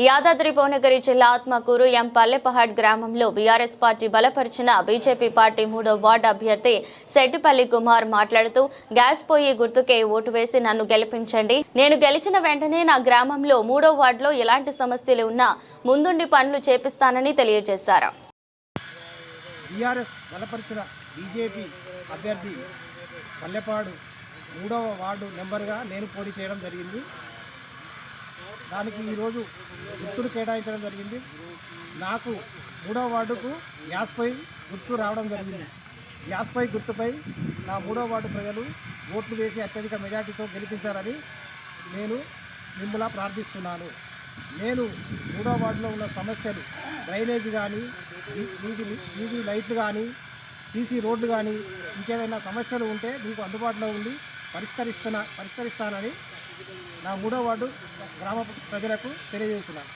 యాదాద్రి భువనగిరి జిల్లా ఆత్మకూరు ఎం పల్లెపహాడ్ గ్రామంలో BRS party బలపరిచిన బీజేపీ పార్టీ 3వ వార్డు అభ్యర్థి సెట్టిపల్లి కుమార్ మాట్లాడుతూ గ్యాస్ పొయ్యి గుర్తుకే ఓటు వేసి నన్ను గెలిపించండి. నేను గెలిచిన వెంటనే నా గ్రామంలో 3వ వార్డులో ఎలాంటి సమస్యలు ఉన్నా ముందుండి పనులు చేపిస్తానని తెలియజేశారు. బీఆర్ఎస్ బలపరిచిన బీజేపీ అభ్యర్థి పల్లెపాడు 3వ వార్డు నెంబర్గా నేను పోటీ చేయడం జరిగింది. దానికి ఈరోజు గుర్తులు కేటాయించడం జరిగింది. నాకు 3వ వార్డుకు గ్యాస్ పొయ్యి గుర్తు రావడం జరిగింది. గ్యాస్ పొయ్యి గుర్తుపై నా 3వ వార్డు ప్రజలు ఓట్లు వేసి అత్యధిక మెజార్టీతో గెలిపించారని నేను మిమ్మల్ని ప్రార్థిస్తున్నాను. నేను 3వ వార్డులో ఉన్న సమస్యలు డ్రైనేజ్ కానీ, వీధి లైట్లు కానీ, సీసీ రోడ్లు కానీ, ఇంకేదైనా సమస్యలు ఉంటే మీకు అందుబాటులో ఉండి పరిష్కరిస్తానని నా 3వ వార్డు గ్రామ ప్రజలకు తెలియజేస్తున్నాను.